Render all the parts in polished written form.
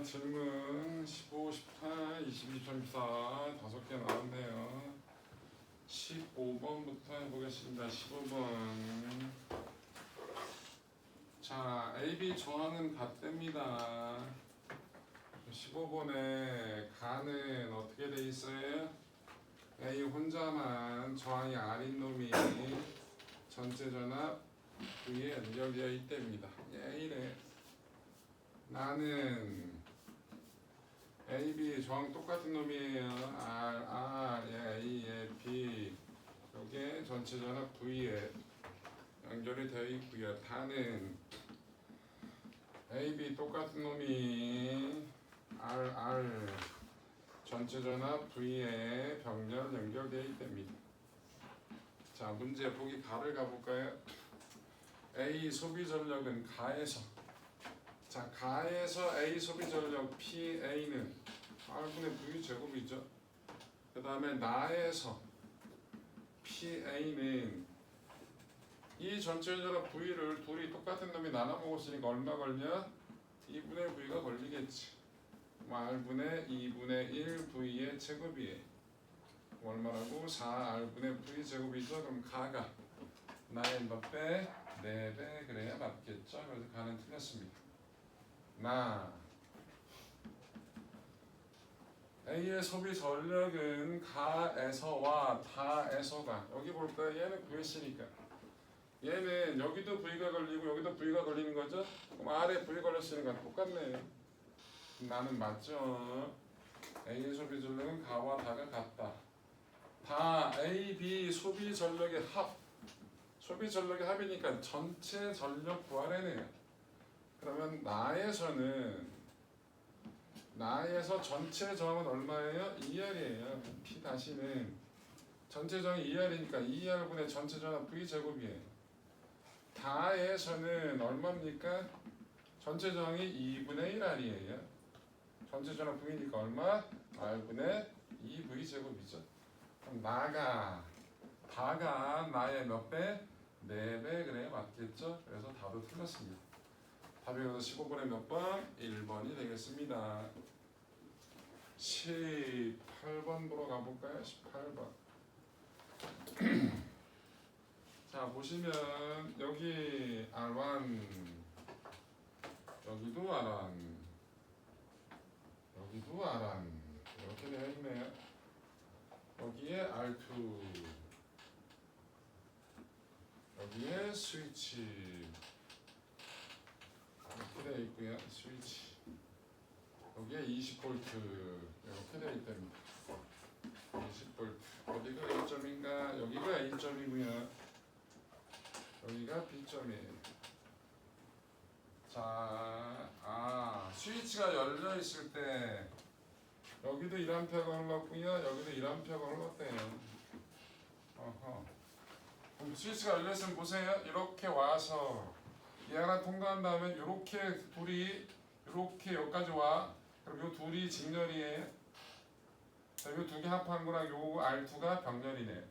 질문 15, 18, 22, 24 5개 나왔네요. 15번부터 해보겠습니다. 15번. 자, AB 저항은 같답니다. 15번에 가는 어떻게 돼 있어요? A 혼자만 저항이 R인 놈이 전체 전압 V에 연결되어 있답니다. 예, 이래. 나는 AB 저항 똑같은 놈이에요. R, A, B. 요게 전체 전압 V에 연결이 되어 있고요. 다는 AB 똑같은 놈이 R 전체 전압 V에 병렬 연결되어 있답니다. 자, 문제 보기 가를 가볼까요? A 소비 전력은 가에서, 자, 가에서 A 소비 전력 PA는 R분의 V 제곱이죠. 그 다음에 나에서 PA는 이 전체 전압 V를 둘이 똑같은 놈이 나눠 먹었으니까 얼마 걸려? 2분의 V가 걸리겠지. R분의 2분의 1 V의 제곱이에요. 얼마라고? 4R분의 V 제곱이죠. 그럼 가가 나의 몇 배? 4배. 그래야 맞겠죠. 그래서 가는 틀렸습니다. 나 A의 소비 전력은 가에서와 다에서가, 여기 볼까요? 얘는 구했으니까 얘는 여기도 V가 걸리고 여기도 V가 걸리는 거죠. 그럼 R에 V 걸렸으니까 똑같네요. 나는 맞죠. A의 소비 전력은 가와 다가 같다. 다 A, B 소비 전력의 합, 소비 전력의 합이니까 전체 전력 구하래네요. 그러면 나에서 전체 저항은 얼마예요? 2R이에요. P 다시는 전체 저항이 2R이니까 2R분의 전체 저항 V 제곱이에요. 다에서는 얼마입니까? 전체 저항이 2분의 1R이에요. 전체 저항 V니까 얼마? R분의 2V 제곱이죠. 그럼 다가 나의 몇 배? 4배. 그래 맞겠죠? 그래서 답도 틀렸습니다. 답이 그래서 15번에 몇 번? 1번이 되겠습니다. 18번 보러 가볼까요? 18번. 자, 보시면 여기 R1, 여기도 R1, 여기도 R1 이렇게 되어 있네요. 여기에 R2, 여기에 스위치 이렇게 되어 있고요. 스위치 여기에 20V 이렇게 되어 있답니다. 20V. 어디가 A점인가? 여기가 A점이고요. 여기가 B점이에요. 자, 스위치가 열려 있을 때 여기도 1A가 흘렀고요. 여기도 1A가 흘렀대요. 그럼 스위치가 열려 있으면 보세요. 이렇게 와서 얘 하나 통과한 다음에 이렇게 둘이 이렇게 여기까지 와. 그럼 요 둘이 직렬이에요. 요 두 개 합한 거랑 요 R2가 병렬이네요.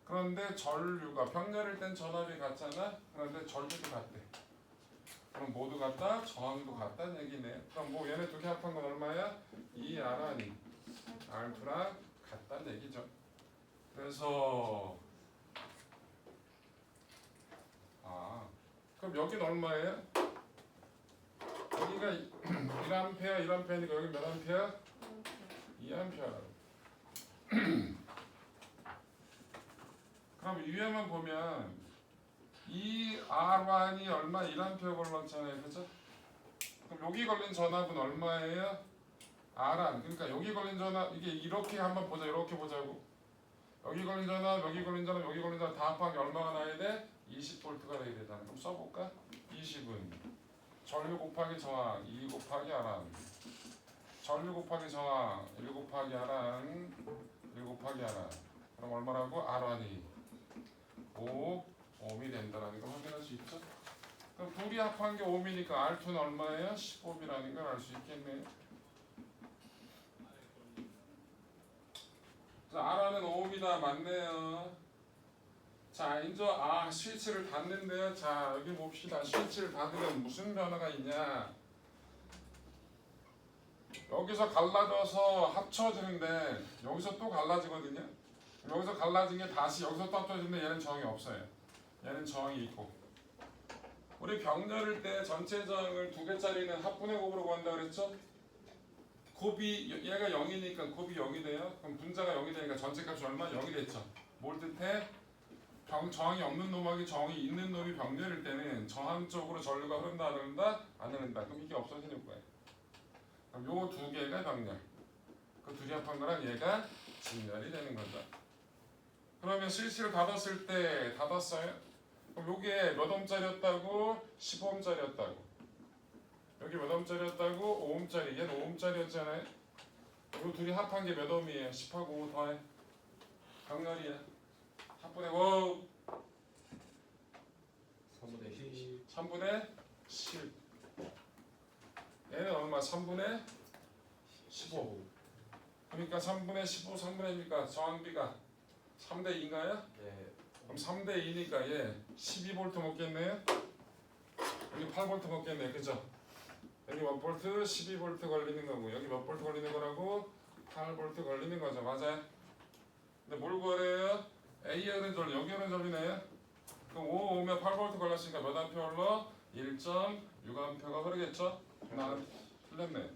그런데 전류가 병렬일 땐 전압이 같잖아. 그런데 전류도 같대. 그럼 모두 같다? 저항도 같다는 얘기네. 그럼 뭐 얘네 두 개 합한 건 얼마야? 2R이 R2랑 같다는 얘기죠. 그래서 그럼 여기는 얼마예요? 여기가 1A니까 여기 몇 A야? 2A. 그럼 위에만 보면 이 R1이 얼마? 1A 걸렸잖아요. 그죠? 그럼 여기 걸린 전압은 얼마예요? R1. 그러니까 여기 걸린 전압, 이게 이렇게 한번 보자. 이렇게 보자고. 여기 걸린 전압, 여기 걸린 전압, 여기 걸린 전압 다 합한 게 얼마가 나야 돼? 20V가 돼야 되잖아. 그럼 써볼까? 20은 전류 곱하기 저항 2 곱하기 R1, 전류 곱하기 저항 1 곱하기 R1, 1 곱하기 R1. 그럼 얼마라고? R1이 5옴이 된다라는 걸 확인할 수 있죠. 그럼 둘이 합한 게 5이니까 R2는 얼마예요? 10옴이라는 걸 알 수 있겠네요. 자, R는 5옴이다. 맞네요. 자, 이제 스위치를 닫는데요. 자, 여기 봅시다. 스위치를 닫으면 무슨 변화가 있냐? 여기서 갈라져서 합쳐지는데 여기서 또 갈라지거든요. 여기서 갈라진 게 다시 여기서 또 합쳐지는데 얘는 저항이 없어요. 얘는 저항이 있고. 우리 병렬일 때 전체 저항을 2개짜리는 합분의 곱으로 구한다 그랬죠? 곱이 얘가 0이니까 곱이 0이 돼요. 그럼 분자가 0이 되니까 전체 값이 얼마? 0이 됐죠. 뭘 뜻해? 저항이 없는 놈하고 저항이 있는 놈이 병렬일 때는 저항 쪽으로 전류가 흐른다 안 흐른다? 안 흐른다. 그럼 이게 없어지는 거예요. 그럼 요 2개가 병렬. 그 둘이 합한 거랑 얘가 직렬이 되는 거죠. 그러면 스위치를 닫았을 때 닫았어요? 그럼 요게 몇 옴짜리였다고? 15옴짜리였다고. 여기 몇 옴짜리였다고? 5옴짜리. 얘는 5옴짜리였잖아요. 요 둘이 합한 게 몇 옴이에요? 10하고 5 더해. 병렬이야. 합분의 5. 3분의 10. 3분의 10. 얘는 얼마? 3분의 15. 그러니까 3분의 15, 3분의 1이니까 저항비가 3대 2인가요? 네. 그럼 3대 2니까 얘 12V 먹겠네요. 여기 8V 먹겠네요. 그죠? 여기 몇 볼트? 12V 걸리는 거고 여기 몇 볼트 걸리는 거라고? 8V 걸리는 거죠. 맞아요? 근데 뭘 구하래요? A열은 전류, 여기 열은 전류네요. 그럼 5 오면 8V 걸렸으니까 몇 암페어 흘러? 1.6A가 흐르겠죠? 나는 틀렸네.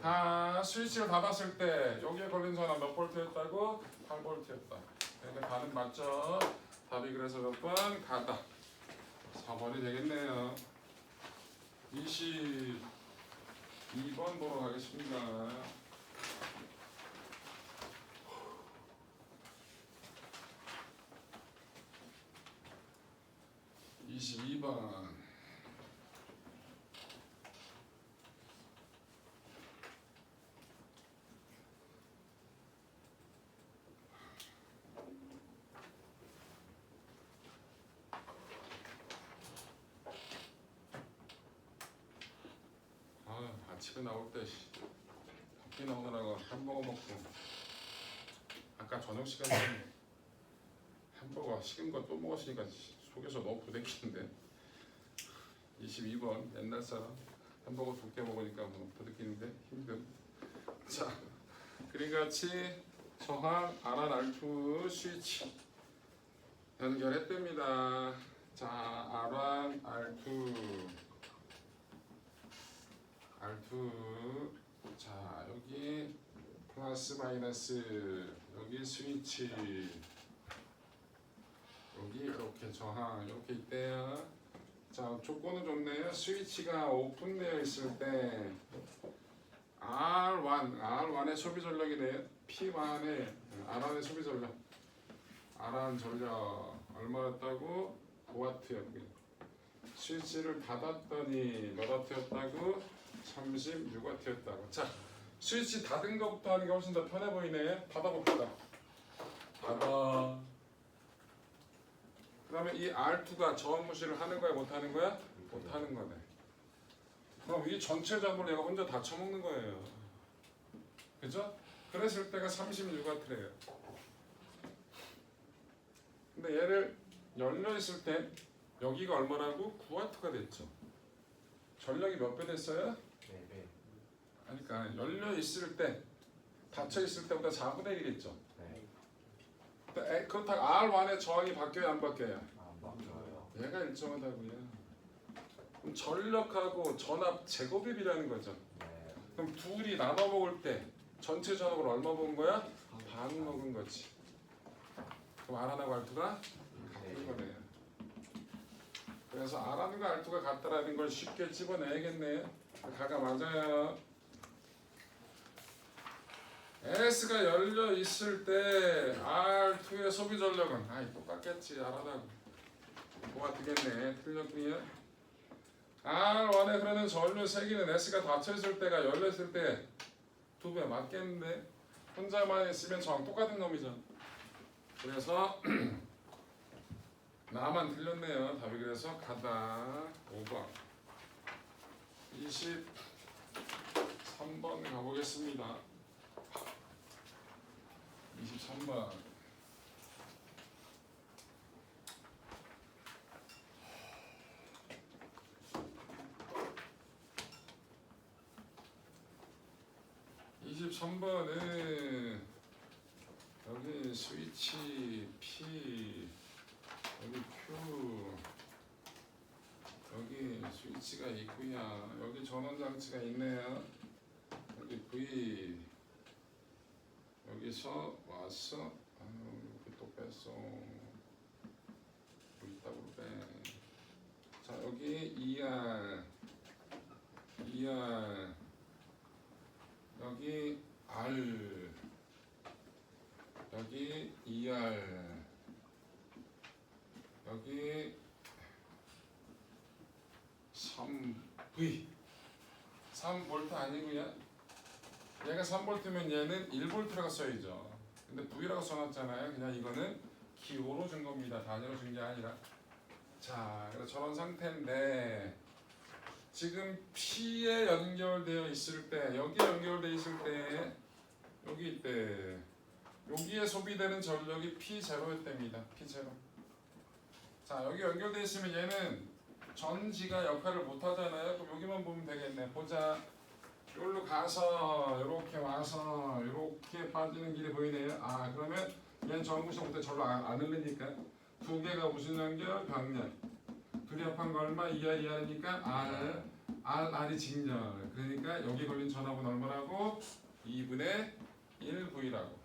다 스위치를 닫았을 때 여기에 걸린 전압 몇 볼트였다고? 8볼트였다. 그러니까 답은 맞죠? 답이 그래서 몇 번? 가다. 4번이 되겠네요. 22번 보러 가겠습니다. 22번. 아침에 나올 때 밖에 나오느라고 햄버거 먹고 아까 저녁 시간에 햄버거 식은 거 또 먹었으니까 속에서 너무 부대끼는데. 22번 옛날 사람 햄버거 2개 먹으니까 뭐 부대끼는데 힘듦. 자, 그림같이 저항 R1, R2 스위치 연결했답니다. 자, R1, R2 자, 여기 플러스 마이너스, 여기 스위치, 여기 이렇게 저항 이렇게 있대요. 자, 조건은 좋네요. 스위치가 오픈되어 있을 때 R1의 소비 전력이네요. P1의 R1의 소비 전력, R1 전력 얼마였다고? 5W였고요. 스위치를 닫았더니 몇 W였다고? 36W였다고. 자, 스위치 닫은 것부터 하는 게 훨씬 더 편해 보이네. 닫아봅시다. 닫아. 그 다음에 이 R2가 저항 무시를 하는 거야? 못 하는 거야? 못 하는 거네. 그럼 이 전체 전부를 얘가 혼자 다 쳐먹는 거예요. 그죠? 그랬을 때가 36W래요. 근데 얘를 열려 있을 때 여기가 얼마라고? 9W가 됐죠. 전력이 몇 배 됐어요? 4배. 그러니까 열려 있을 때, 닫혀 있을 때보다 4분의 1이겠죠. 네. 그렇다고 R1의 저항이 바뀌어야 안 바뀌어요? 안 바뀌어요. 얘가 일정하다고요. 그럼 전력하고 전압 제곱입이라는 거죠. 네. 그럼 둘이 나눠 먹을 때 전체 전압을 얼마 먹은 거야? 반 먹은 거지. 그럼 R1하고 R2가 같은 거네요. 그래서 R과 R2가 같다라는 걸 쉽게 집어내야겠네요. 가가 맞아요. S가 열려 있을 때 R2의 소비 전력은 똑같겠지. R하고 뭐가 되겠네. 틀렸고요. R1에 흐르는 전류 세기는 S가 닫혀 있을 때가 열려 있을 때 2배 맞겠는데 혼자만 있으면 저항 똑같은 놈이죠. 그래서 나만 틀렸네요. 답이 그래서 가다. 5번. 23번 가보겠습니다. 23번. 23번은 여기 스위치 P, 여기 Q, 여기 스위치가 있고요. 여기 전원 장치가 있네요. 여기 V, 여기서 왔어. 여기 또 뺐어. 뭐 있다고 빼. 자 여기 ER, 여기 R, 여기 ER, 여기 3V, 3V 아니고요. 얘가 3V면 얘는 1V라고 써야죠. 근데 V라고 써놨잖아요. 그냥 이거는 기호로 준 겁니다. 단위로 준 게 아니라. 자, 그래서 저런 상태인데 지금 P에 연결되어 있을 때, 여기에 연결되어 있을 때, 여기 있대. 여기에 소비되는 전력이 P0였답니다. P0. 자, 여기 연결되어 있으면 얘는 전지가 역할을 못 하잖아요. 그럼 여기만 보면 되겠네. 보자. 여기로 가서 이렇게 와서 이렇게 빠지는 길이 보이네요. 아, 그러면 얘는 전구시부터 절로 안 흘리니까 두 개가 무슨 연결? 병렬. 둘이 합한 거 얼마? 2R, 2R이니까 R이 직렬. 그러니까 여기 걸린 전압은 얼마라고? 2분의 1V라고.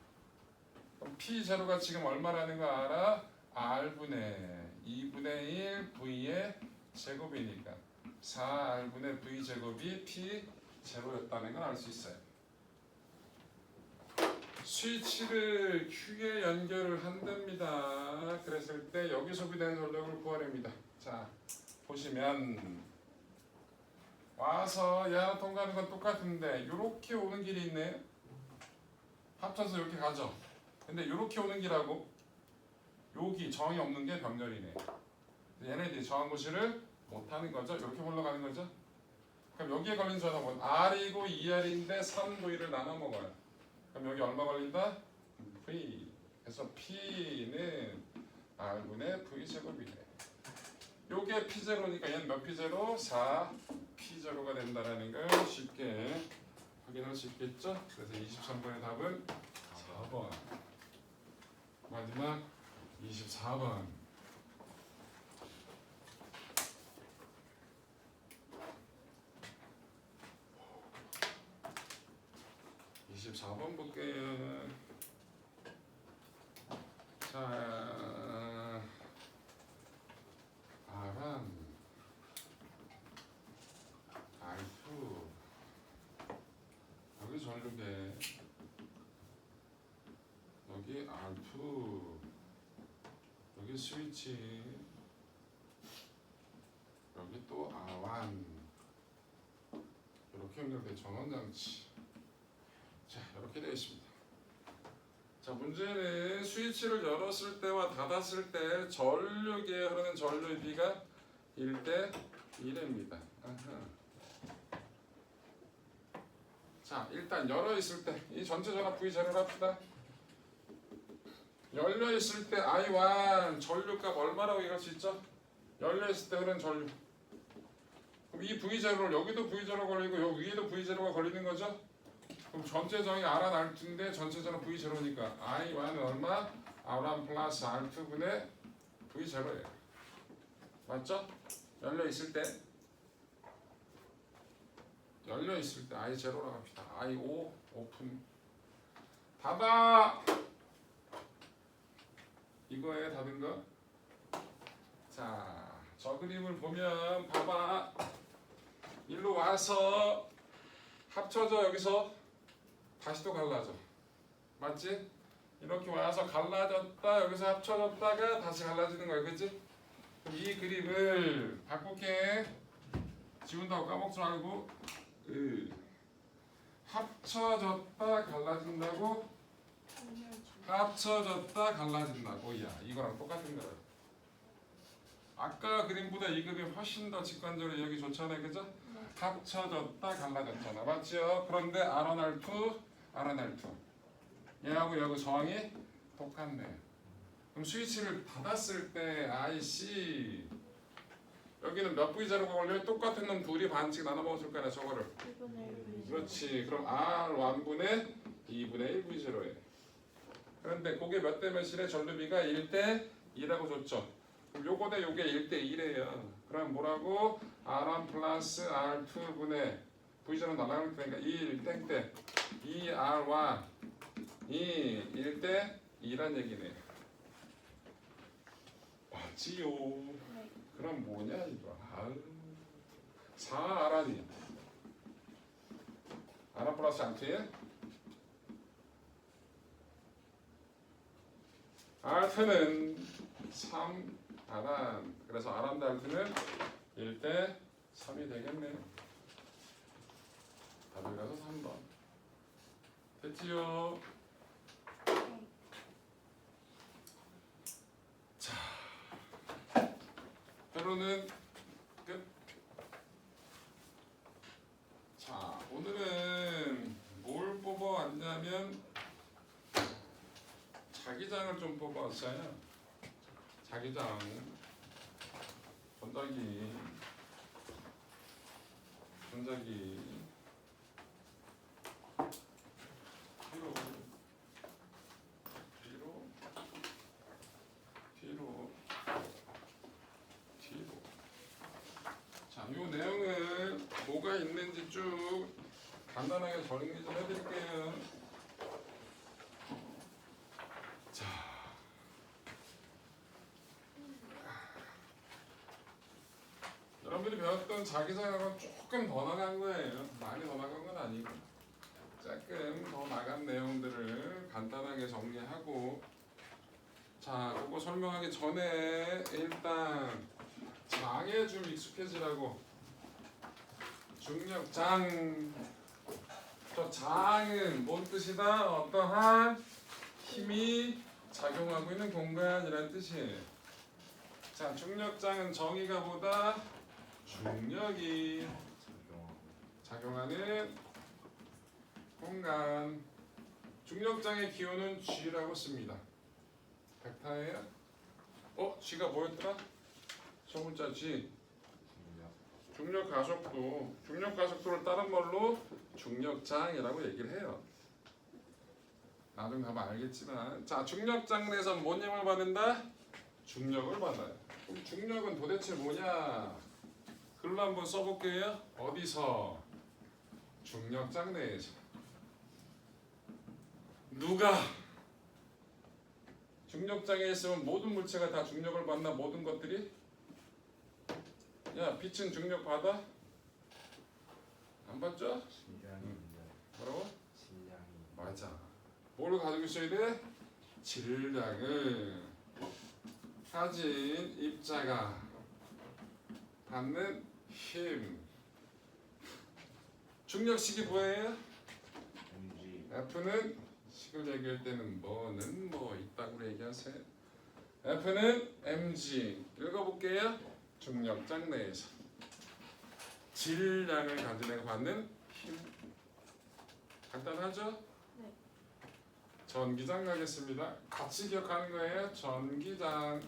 그럼 P0가 지금 얼마라는 거 알아? R분의 2분의 1 V의 제곱이니까 4R분의 V 제곱이 P0였다는 걸 알 수 있어요. 스위치를 Q에 연결을 한답니다. 그랬을 때 여기 소비되는 전력을 구하렵니다. 자, 보시면 와서 얘랑 통과하는 건 똑같은데 이렇게 오는 길이 있네요. 합쳐서 이렇게 가죠. 근데 이렇게 오는 길하고 여기 정이 없는 게 병렬이네. 얘네들이 저항고시를 못하는 거죠. 이렇게 흘러가는 거죠. 그럼 여기에 걸린 전압은 R이고 2R인데 3V를 나눠 먹어요. 그럼 여기 얼마 걸린다? V. 그래서 P는 R분의 V 제곱이네. 요게 P0니까 얘는 몇 P0? 4 P0가 된다라는 걸 쉽게 확인할 수 있겠죠? 그래서 23번의 답은 4번. 마지막 24번. 24번 볼게요. 자, R은 R2 여기 전류계, 여기 R2 여기 스위치, 여기 또 R1 이렇게 연결된 전원장치. 자, 이렇게 되어 있습니다. 자, 문제는 스위치를 열었을 때와 닫았을 때 전류계에 흐르는 전류의 비가 1대 1입니다. 자, 일단 열어 있을 때 이 전체 전압 V0를 합시다. 열려 있을 때 I1 전류값 얼마라고 얘기할 수 있죠? 열려 있을 때 흐르는 전류. 그럼 이 V0를 여기도 V0가 걸리고 여기 위에도 V0가 걸리는 거죠? 그럼 전체 정이 R1, R2인데 전체 전압 V0니까 I1은 얼마? R1 플러스 R2분의 V0예요. 맞죠? 열려 있을 때 I0라고 합시다. I5 오픈. 닫아. 이거에 닫은 거. 자, 저 그림을 보면 봐봐. 일로 와서 합쳐져. 여기서 다시 또 갈라져. 맞지? 이렇게 와서 갈라졌다. 여기서 합쳐졌다가 다시 갈라지는 거야. 그치? 그럼 이 그림을 바꿀게. 지운다고 까먹지 말고. 합쳐졌다 갈라진다고. 합쳐졌다 갈라진다고. 야, 이거랑 똑같은 거야. 아까 그림보다 이 그림이 훨씬 더 직관적으로 여기 좋잖아요. 그죠? 합쳐졌다 갈라졌잖아. 맞죠? 그런데 R1, R2, R1, R2 얘하고 여기 저항이 똑같네. 그럼 스위치를 닫았을 때 IC 여기는 몇 V자로가 걸려요? 똑같은 놈 둘이 반씩 나눠 먹었을 거야. 저거를. 그렇지. 그럼 R1분의 2분의 1 V0에. 그런데 그게 몇 대 몇이래? 전류비가 1대 2라고 줬죠. 그럼 요거 대 요게 1대 1이에요. 그럼 뭐라고? R1 플러스 R2분의 V0는 날아갈 테니까 1 땡땡 2R1 이 1대 2란 얘기네. 맞지요? 그럼 뭐냐 이거? 아유 4R이 R1 플러스 R2에 R2는 3R1 그래서 R1 대 R2는 1대 3이 되겠네요. 답을 가서 3번 됐지요? 자 결론은 끝. 자 오늘은 뭘 뽑아왔냐면 자기장을 좀 뽑아왔어요. 자기장 전자기 뒤로. 자, 요 내용을 뭐가 있는지 쭉 간단하게 정리 좀 해드릴게요. 자, 여러분들이 배웠던 자기장하고는 조금 더 나간 거예요. 많이 더 나간 건 아니고 조금 더 나간 내용들을 간단하게 정리하고 자, 그거 설명하기 전에 일단 장에 좀 익숙해지라고 중력장 저 장은 뭔 뜻이다? 어떠한 힘이 작용하고 있는 공간이라는 뜻이에요. 자, 중력장은 정의가 보다 중력이 작용하는 공간. 중력장의 기호는 G라고 씁니다. 벡터예요. G가 뭐였더라? 소문자 G. 중력 가속도. 중력 가속도를 다른 말로 중력장이라고 얘기를 해요. 나중에 가면 알겠지만, 자, 중력장 내에서 뭔 힘을 받는다? 중력을 받아요. 그럼 중력은 도대체 뭐냐? 글로 한번 써볼게요. 어디서? 중력장 내에서. 누가? 중력장에 있으면 모든 물체가 다 중력을 받나? 모든 것들이? 야, 빛은 중력 받아? 안 받죠? 뭐라고? 맞아. 뭘 가지고 있어야 돼? 질량을 가진 입자가 받는 힘. 중력식이 뭐예요? F는 식을 얘기할 때는 뭐는 뭐 있다고 얘기하세요. F는 mg. 읽어볼게요. 중력장 내에서 질량을 가진 애가 받는 힘. 간단하죠? 네. 전기장 가겠습니다. 같이 기억하는 거예요. 전기장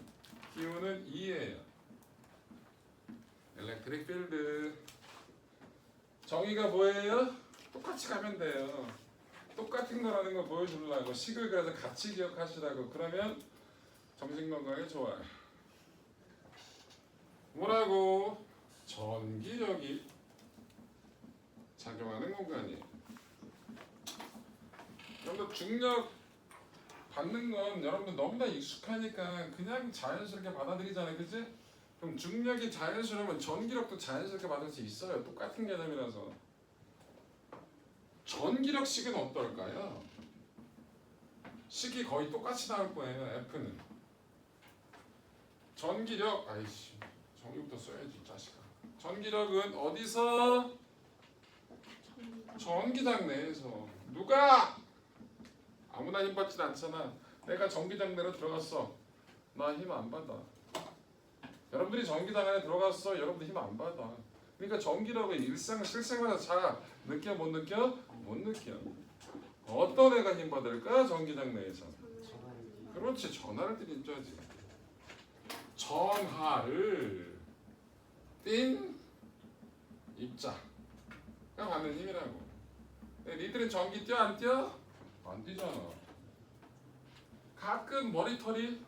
기호는 2예요. 엘렉트릭 필드. 정의가 뭐예요? 똑같이 가면 돼요. 똑같은 거라는 거 보여주려고 식을 그래서 같이 기억하시라고. 그러면 정신 건강에 좋아요. 뭐라고? 전기력이 작용하는 공간이에요. 여러분들 중력 받는 건 여러분들 너무나 익숙하니까 그냥 자연스럽게 받아들이잖아요, 그치? 그럼 중력이 자연스러우면 전기력도 자연스럽게 받을 수 있어요. 똑같은 개념이라서. 전기력 식은 어떨까요? 식이 거의 똑같이 나올 거예요. F는 전기력, 아이씨 정의부터 써야지 자식아. 전기력은 어디서? 전기장 내에서. 누가? 아무나 힘 받진 않잖아. 내가 전기장 내로 들어갔어. 나 힘 안 받아. 여러분들이 전기장 안에 들어갔어. 여러분들 힘 안 받아. 그러니까 전기력은 실생활에서 잘 느껴 못 느껴? 못 느껴. 어떤 애가 힘 받을까? 전기장 내에서. 그렇지. 전하를 띤 입자지. 전하를 띤 입자가 받는 힘이라고. 니들은 전기 뛰어 안 뛰어? 안 뛰잖아. 가끔 머리털이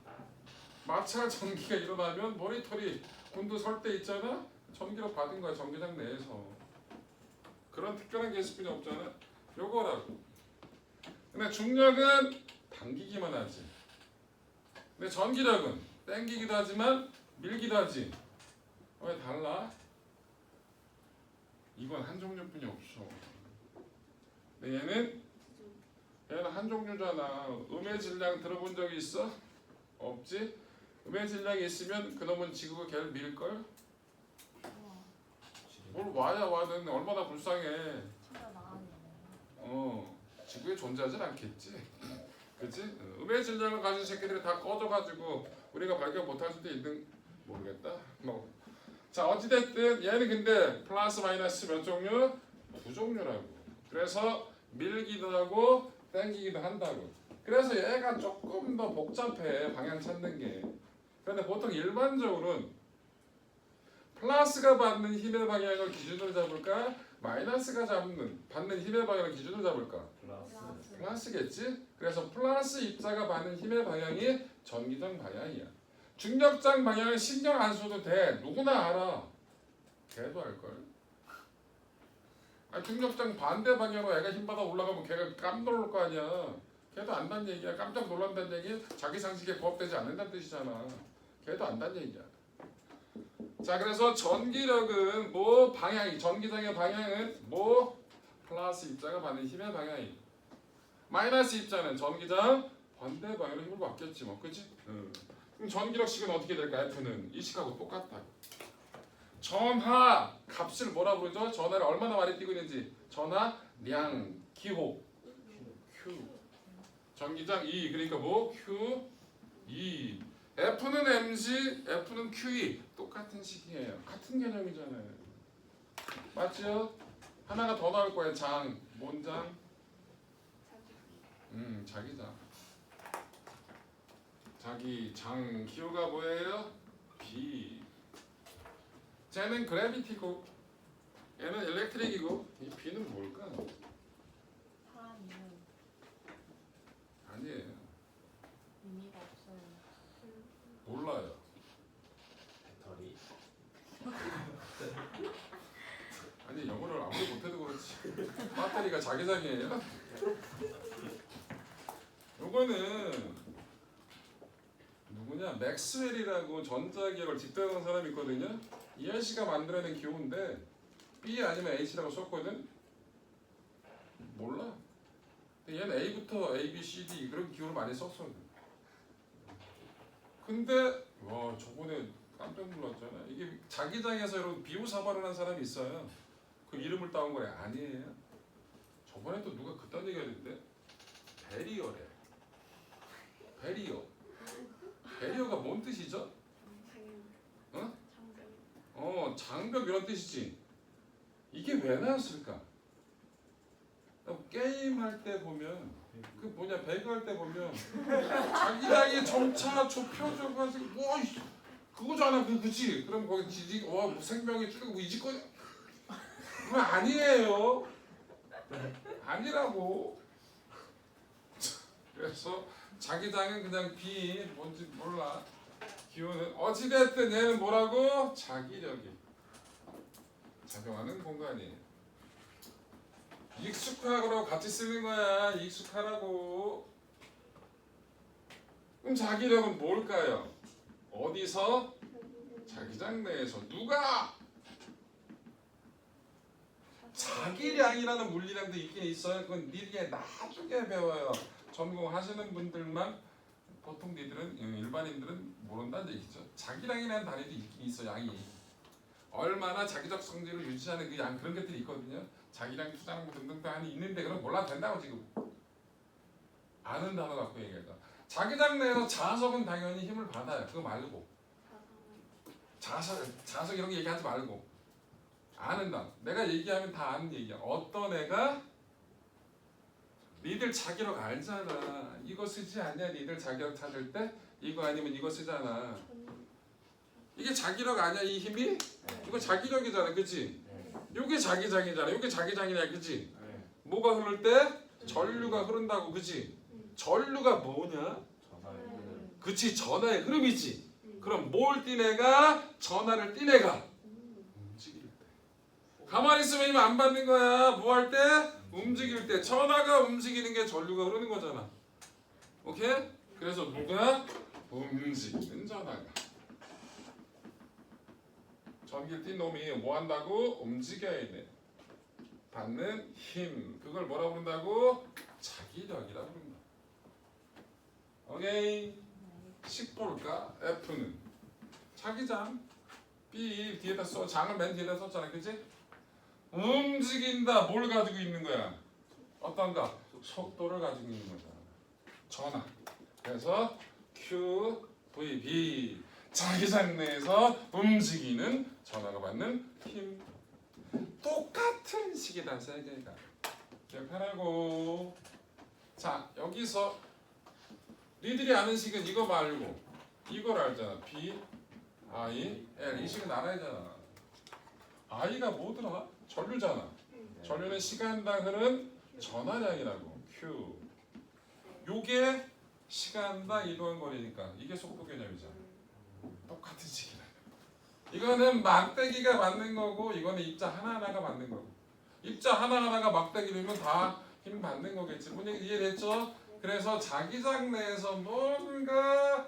마찰 전기가 일어나면 머리털이 곤두설 때 있잖아. 전기력 받은 거야 전기장 내에서. 그런 특별한 게스뿐이 없잖아. 요거라고. 근데 중력은 당기기만 하지. 근데 전기력은 당기기도 하지만 밀기도 하지. 왜 달라? 이건 한 종류뿐이 없어. 근데 얘는 한 종류잖아. 음의 질량 들어본 적이 있어? 없지? 음의 질량이 있으면 그놈은 지구가 걔를 밀걸? 뭘 와야 와든 얼마나 불쌍해. 진짜 나가는데. 지구에 존재하진 않겠지. 그치? 음의 질량을 가진 새끼들이 다 꺼져가지고 우리가 발견 못할 수도 있는 모르겠다. 뭐. 자 어찌됐든 얘는 근데 플러스 마이너스 몇 종류? 두 종류라고. 그래서 밀기도 하고 당기기도 한다고. 그래서 얘가 조금 더 복잡해 방향 찾는 게. 그런데 보통 일반적으로는 플러스가 받는 힘의 방향을 기준으로 잡을까? 마이너스가 받는 힘의 방향을 기준으로 잡을까? 플러스. 플러스겠지? 그래서 플러스 입자가 받는 힘의 방향이 전기장 방향이야. 중력장 방향은 신경 안 써도 돼. 누구나 알아. 걔도 알걸. 아니, 중력장 반대 방향으로 애가 힘받아 올라가면 걔가 깜짝 놀랄 거 아니야. 걔도 안다는 얘기야. 깜짝 놀란다는 얘기 자기 상식에 부합되지 않는다는 뜻이잖아. 걔도 안다는 얘기야. 자 그래서 전기력은 뭐 방향이 전기장의 방향은 뭐 플러스 입자가 받는 힘의 방향이 마이너스 입자는 전기장 반대 방향으로 힘을 받겠지 뭐 그치? 그럼 전기력식은 어떻게 될까? F는 이 식하고 똑같다. 전하 값을 뭐라 부르죠? 전하를 얼마나 많이 띄고 있는지 전하량 기호 Q 전기장 E 그러니까 뭐 Q E F는 mc, F는 QE 똑같은 식이에요. 같은 개념이잖아요. 맞죠? 하나가 더 나올 거예요. 장, 뭔 장? 자기장. 자기 장 기호가 뭐예요? B. 쟤는 그래비티고 얘는 일렉트릭이고 이 B는 뭘까? 사람이는 아니에요. 의미가 없어요. 몰라요. 배터리. 아니 영어를 아무리 못해도 그렇지 배터리가 자기장이에요? 요거는 누구냐 맥스웰이라고 전자기학을 집도하는 사람이 있거든요. 이 아저씨가 만들어낸 기호인데 B 아니면 H라고 썼거든. 몰라. 근데 얘는 A부터 A, B, C, D 그런 기호를 많이 썼어. 근데 와 저번에 깜짝 놀랐잖아. 이게 자기장에서 여러분 비호사발을 한 사람이 있어요. 그 이름을 따온 거예요. 아니에요. 저번에 또 누가 그딴 얘기 하던데 베리어래. 베리어. 베리어가 뭔 뜻이죠? 장벽 이런 뜻이지. 이게 왜 나왔을까? 게임 할 때 보면 그 뭐냐 배그 할 때 보면 자기장이 점차 좁혀져가지고 뭐 그거잖아 그치? 그럼 거기 지지 뭐 생명이 줄고 이 짓거리 그거 아니에요. 아니라고. 그래서 자기장은 그냥 B 뭔지 몰라. 기호는 어찌됐든 얘는 뭐라고? 자기력이 작용하는 공간이에요. 익숙하고 같이 쓰는 거야. 익숙하라고. 그럼 자기력은 뭘까요? 어디서? 자기장 내에서. 누가? 자기량이라는 물리량도 있긴 있어요. 그건 니들이 나중에 배워요. 전공하시는 분들만 보통 니들은 일반인들은 모른다는 얘기죠. 자기량이라는 단위도 있긴 있어. 양이 얼마나 자기적 성질을 유지하는 그 양 그런 것들이 있거든요. 자기량 투장 뭐 등등등 하는 있는데 그럼 몰라도 된다고 지금 아는 단어 갖고 얘기해서 자기장 내에서 자석은 당연히 힘을 받아요. 그거 말고 자석 이런 거 얘기하지 말고 아는 단어. 내가 얘기하면 다 아는 얘기야. 어떤 애가 니들 자기력 알잖아. 이거 쓰지 않냐? 니들 자기력 찾을 때 이거 아니면 이거 쓰잖아. 이게 자기력 아니야? 이 힘이? 이거 자기력이잖아. 그치? 요게 자기장이잖아. 요게 자기장이냐. 그치? 뭐가 흐를 때? 전류가 흐른다고, 그지? 전류가 뭐냐? 전화의 흐름. 그치, 전하의 흐름이지. 그럼 뭘 띠내가? 전하를 띠내가 움직일 때. 가만히 있으면 힘 안 받는 거야. 뭐 할 때? 움직일 때. 전하가 움직이는 게 전류가 흐르는 거잖아. 오케이? 그래서 누가? 움직이는 전하가. 전기를 띈 놈이 뭐 한다고? 움직여야 돼. 받는 힘. 그걸 뭐라고 부른다고? 자기력이라고 부른다. 오케이? 10 볼까? F는 자기장. B 뒤에다 써. 장을 맨 뒤에다 썼잖아. 그치? 움직인다. 뭘 가지고 있는 거야? 어떤가? 속도를 가지고 있는 거잖아. 전하. 그래서 Q, V, B. 자기장 내에서 움직이는 전하가 받는 힘. 똑같은 식이다. 세 개가. 기억하라고. 자, 여기서 니들이 아는 식은 이거 말고 이걸 알잖아. B, I, L. 이 식은 알아야잖아. I가 뭐더라? 전류잖아. 전류는 시간당 흐른 전하량이라고. Q. 요게 시간당 이동한 거리니까 이게 속도 개념이잖아. 똑같은 식이라. 이거는 막대기가 맞는 거고 이거는 입자 하나하나가 맞는 거고. 입자 하나하나가 막대기 되면 다 힘 받는 거겠지. 뭔 얘기 이해됐죠? 그래서 자기장 내에서 뭔가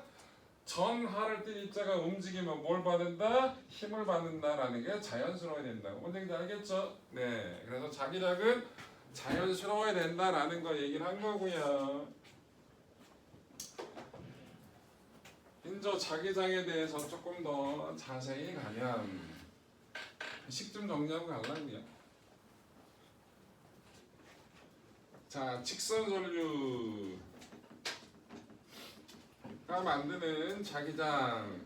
전하를 띤 입자가 움직이면 뭘 받는다? 힘을 받는다라는 게 자연스러워야 된다고. 뭔 얘기인지 알겠죠? 네. 그래서 자기장은 자연스러워야 된다라는 거 얘기를 한 거고요. 인조 자기장에 대해서 조금 더 자세히 가면 식 좀 정리하고 가려고요. 자, 직선 전류가 만드는 자기장.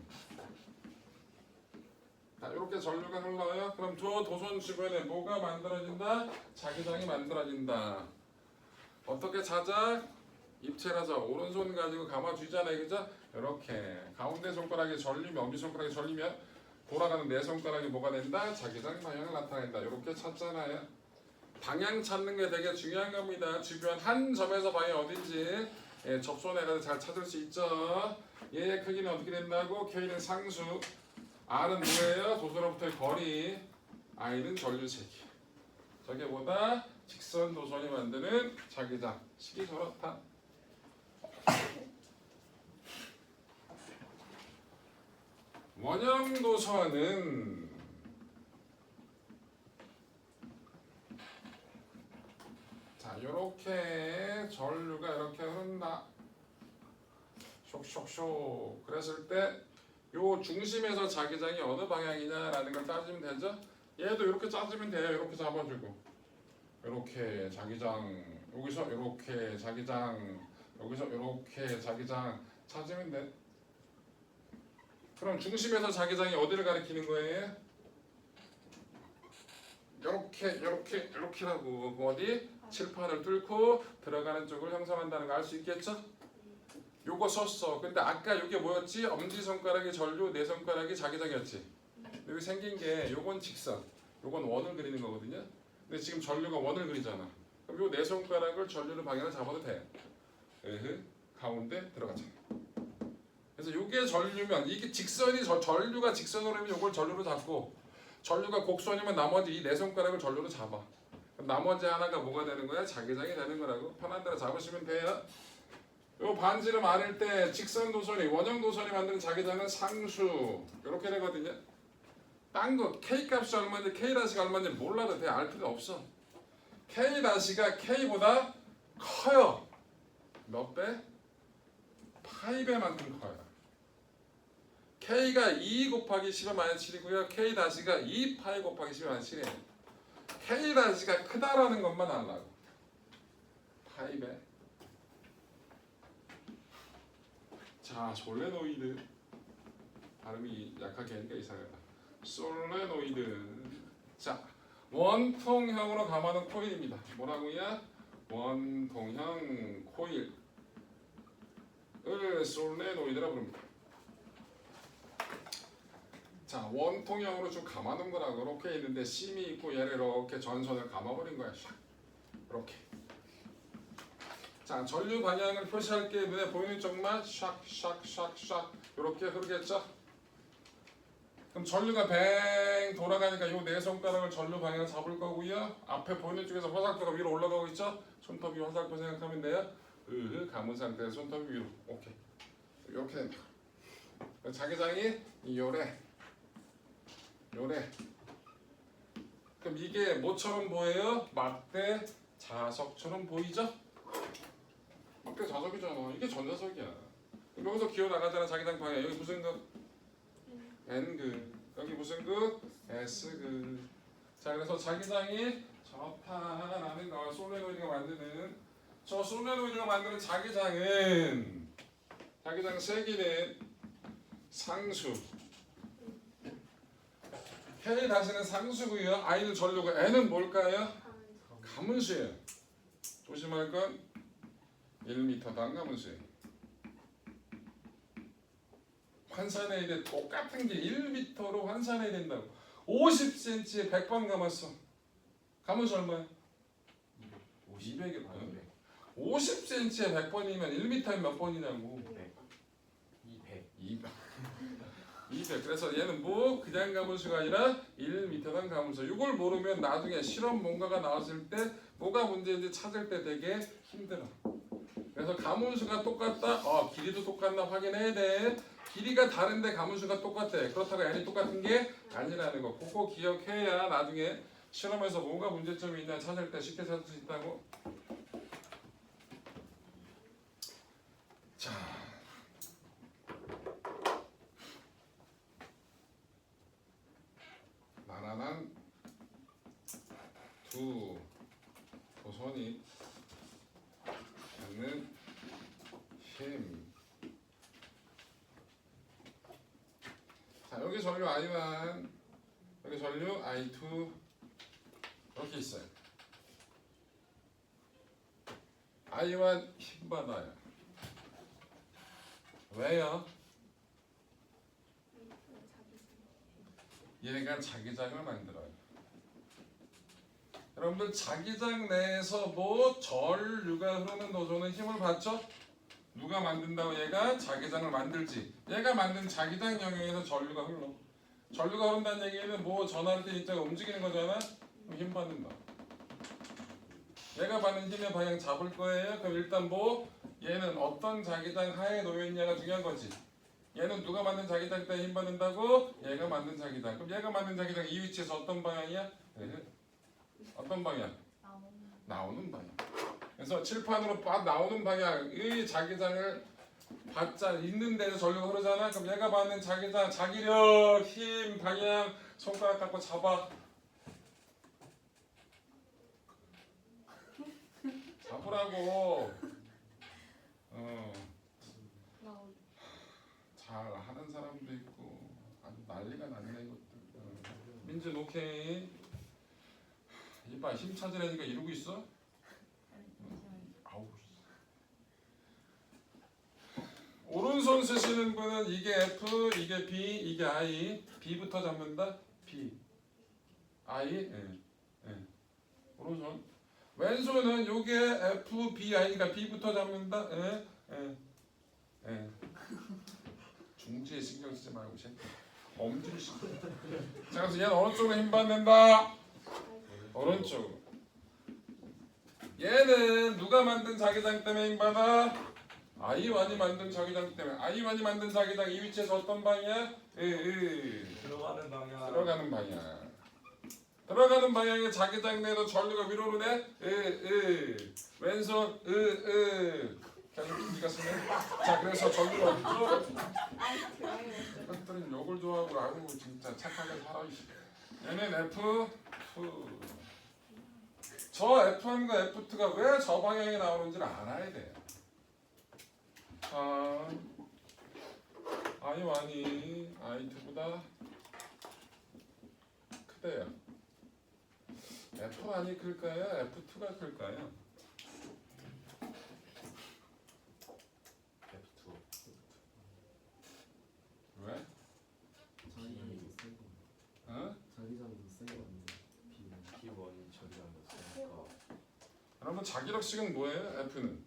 자, 이렇게 전류가 흘러요. 그럼 저 도선 주변에 뭐가 만들어진다? 자기장이 만들어진다. 어떻게 찾아? 입체라서 오른손 가지고 감아주잖아요. 그죠? 이렇게 가운데 손가락에 전리면, 엄지손가락에 전리면 돌아가는 내 손가락이 뭐가 된다? 자기장 방향을 나타낸다. 이렇게 찾잖아요. 방향 찾는 게 되게 중요한 겁니다. 주변 한 점에서 방향이 어딘지 접선해서 잘 찾을 수 있죠. 얘의 크기는 어떻게 된다고? K는 상수, R은 뭐예요? 도선으로부터의 거리, I는 전류 세기. 저게 뭐다? 직선 도선이 만드는 자기장. 식이 저렇다. 원형 도선은 자, 요렇게 전류가 이렇게 흐른다. 쇽쇽쇽. 그랬을 때 요 중심에서 자기장이 어느 방향이냐라는 걸 따지면 되죠. 얘도 이렇게 짜주면 돼요. 이렇게 잡아주고 이렇게 자기장, 여기서 이렇게 자기장, 여기서 이렇게 자기장 찾으면 돼. 그럼 중심에서 자기장이 어디를 가리키는 거예요? 이렇게라고. 어디? 칠판을 뚫고 들어가는 쪽을 형성한다는 거 알 수 있겠죠? 요거 썼어. 근데 아까 이게 뭐였지? 엄지손가락이 전류, 내 손가락이 자기장이었지. 여기 생긴 게 요건 직선, 요건 원을 그리는 거거든요. 근데 지금 전류가 원을 그리잖아. 그럼 요 내 손가락을 전류의 방향을 잡아도 돼. 가운데 들어가잖아. 그래서 요게 전류면 이게 직선이 전류가 직선으로 하면 요걸 전류로 잡고 전류가 곡선이면 나머지 이 네 손가락을 전류로 잡아. 그럼 나머지 하나가 뭐가 되는 거야? 자기장이 되는 거라고. 편한 대로 잡으시면 돼요. 요 반지름 많을 때 직선 도선이 원형 도선이 만드는 자기장은 상수 이렇게 되거든요. 딴 거 K 값이 얼마인지 K 다시가 얼마인지 몰라도 돼. 알 필요 없어. K 다시가 K보다 커요. 몇 배? 파이배만큼 커요. K가 2 곱하기 10의 마이너스 7이고요. K 다시가 2 파이 곱하기 10의 마이너스 7이에요. K 다시가 크다라는 것만 알라고. 파이배. 자, 솔레노이드. 발음이 약하게 하니까 이상하다. 솔레노이드. 자, 원통형으로 감아놓은 코일입니다. 뭐라고요? 원통형 코일을 솔레노이드라 부릅니다. 자, 원통형으로 쭉 감아놓은 거라고. 이렇게 있는데 심이 있고 얘를 이렇게 전선을 감아버린 거야. 샥. 이렇게. 자, 전류 방향을 표시할 게 눈에 보이는 쪽만 샥샥샥샥 이렇게 흐르겠죠? 그럼 전류가 뱅 돌아가니까 이 네 손가락을 전류 방향을 잡을 거고요. 앞에 보이는 쪽에서 화살표가 위로 올라가고 있죠? 손톱이 화살표 생각하면 돼요. 감은 상태에서 손톱이 위로. 오케이. 이렇게 됩니다. 자기장이 요래. 그럼 이게 뭐처럼 보여요? 막대 자석처럼 보이죠? 막대 자석이잖아. 이게 전자석이야. 여기서 기어 나가잖아. 자기장 방향. 여기 무슨 그 N극. 여기 무슨 극? S극. 자, 그래서 자기장이 저렇다라는 거. 솔레노이드가 만드는 저 솔레노이드가 만드는 자기장 세기는 상수. K 다시는 상수고요. I는 전류고 N은 뭘까요? 가문수예요. 조심할 건 1m당 가문수예요. 환산해야 돼. 똑같은 게 1m로 환산해야 된다고. 50cm에 100번 감았어. 가문수 얼마야? 200일 번. 50cm에 100번이면 1m에 몇 번이냐고. 200. 그래서 얘는 뭐 그냥 가문수가 아니라 1m당 가문수. 이걸 모르면 나중에 실험 뭔가가 나왔을 때 뭐가 문제인지 찾을 때 되게 힘들어. 그래서 가문수가 똑같다. 길이도 똑같나 확인해야 돼. 길이가 다른데 가문수가 똑같대. 그렇다고 n이 똑같은 게 아니라는 거. 그거 기억해야 나중에 실험에서 뭐가 문제점이 있냐 찾을 때 쉽게 찾을 수 있다고. 자. 나란한 두 도선이 갖는 힘. 자, 여기 전류 I1, 여기 전류 I2 이렇게 있어요. I1 힘 받아요. 왜요? 얘가 자기장을 만들어요. 여러분들 자기장 내에서 뭐 전류가 흐르는 노조는 힘을 받죠? 누가 만든다고? 얘가 자기장을 만들지. 얘가 만든 자기장 영역에서 전류가 흘러. 전류가 흐른다는 얘기는 뭐 전할 때 입자가 움직이는 거잖아. 그럼 힘 받는다. 얘가 받는 힘의 방향 잡을 거예요. 그럼 일단 뭐 얘는 어떤 자기장 하에 놓여 있냐가 중요한 거지. 얘는 누가 만든 자기장 때 힘 받는다고? 얘가 만든 자기장. 그럼 얘가 만든 자기장 이 위치에서 어떤 방향이야? 어떤 방향? 나오는 방향. 그래서 칠판으로 나오는 방향의 자기장을 받자 있는 데서 전류가 흐르잖아. 그럼 얘가 받는 자기장, 자기력, 힘, 방향 손가락 갖고 잡아. 잡으라고. 잘 하는 사람도 있고 아주 난리가 났네 이것들. 민준 오케이. 이봐 힘 찾으라니까 이러고 있어? 아우. 오른손 쓰시는 분은 이게 F, 이게 B, 이게 I. B부터 잡는다. B, I. 오른손. 왼손은 요게 F, B, I니까 B부터 잡는다. 중지에 신경 쓰지 말고 엄지를 신경. 자, 그래서 얘는 어느 쪽으로 힘 받는다? 오른쪽으로. 얘는 누가 만든 자기장 때문에 힘 받아? I1이 만든 자기장 때문에. I1이 만든 자기장 이 위치에서 어떤 방향? 들어가는 방향. 들어가는 방향. 들어가는 방향에 자기장 내도 전류가 위로 오르네. 왼손 계속 네가 쓰네. 자, 그래서 전류가 없죠. 이것들은 욕을 좋아하고 아이고 진짜 착하게 살아. 얘는 F2. 저 F1과 F2가 왜 저 방향에 나오는지를 알아야 돼요. 자, I1이 I2보다 크대요. F1이 클까요? F2가 클까요? F2. 왜? 자기장이 더 센 거 아니에요? P1이 자기장이었으니까 여러분 자기력식은 뭐예요? F는?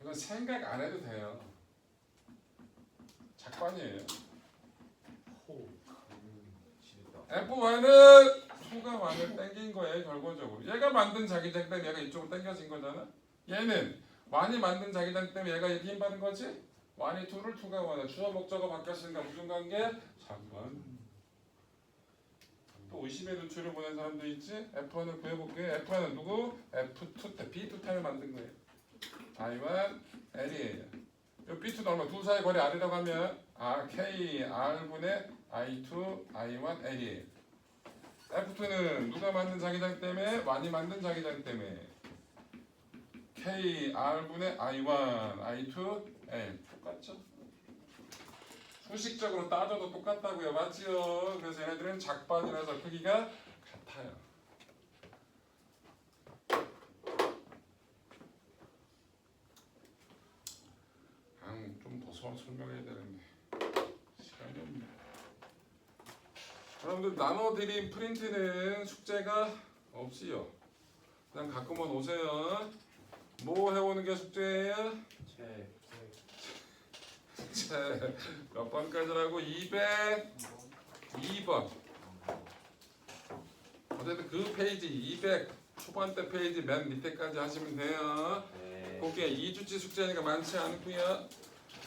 그건 생각 안 해도 돼요. 작반이에요. 호. 지렸다. F1은 2가 1을 땡긴 거예요. 결과적으로 얘가 만든 자기장 때문에 얘가 이쪽으로 땡겨진 거잖아. 얘는 1이 만든 자기장 때문에 얘가 이렇게 힘 받은 거지. 1이 2를 2가 1을 주어 목적어 바뀌었으니까 무슨 관계? 작반. 또 의심의 눈초리를 보낸 사람도 있지. F1을 구해볼게. F1은 누구? F2 때 B2 타임을 만든 거예요. I1 L이에요. 이 B2는 얼마? 둘 사이 거리 R이라고 하면 K R분의 I2 I1 L이에요. F2는 누가 만든 자기장 때문에? 1이 만든 자기장 때문에 K R분의 I1 I2 L 똑같죠? 수식적으로 따져도 똑같다고요. 맞지요? 그래서 얘네들은 작반이라서 크기가 같아요. 좀 더 설명해야 되는데 시간이 없네. 여러분들 나눠드린 프린트는 숙제가 없이요. 그냥 갖고만 오세요. 뭐 해오는 게 숙제예요? 몇 번까지라고? 202번. 어쨌든 그 페이지 200 초반대 페이지 맨 밑에까지 하시면 돼요. 네. 그게 2주치 숙제니까 많지 않고요.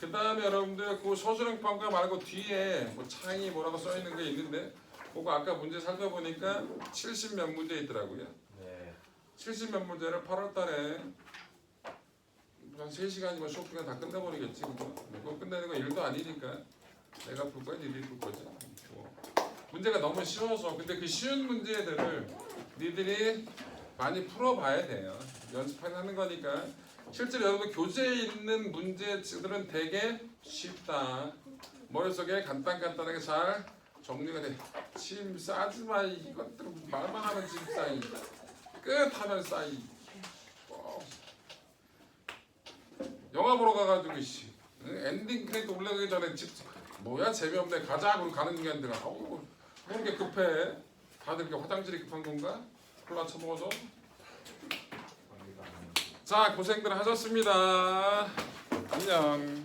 그 다음에 여러분들 그 서술형평가 말고 뒤에 뭐 창이 뭐라고 써 있는 게 있는데 그거 아까 문제 살펴보니까 70 몇 문제 있더라고요. 네. 70 몇 문제를 8월 달에 한 3시간이면 수업 시간 다 끝내버리겠지. 그거 끝내는 거 일도 아니니까 내가 풀 거야 니들이 풀 거지. 문제가 너무 쉬워서 근데 그 쉬운 문제들을 니들이 많이 풀어봐야 돼요. 연습하는 거니까. 실제로 여러분 교재에 있는 문제들은 되게 쉽다. 머릿속에 간단하게 잘 정리가 돼. 짐 싸지 마. 이것들 말만 하면 짐 싸이. 끝하면 싸이. 영화 보러 가가지고 엔딩 크레딧 올라가기 전에 집 뭐야 재미없네 가자 그러고 가는 게 아니라 뭐 그렇게 급해. 다들 이렇게 화장실이 급한 건가? 콜라 처먹어서. 자 고생들 하셨습니다. 안녕.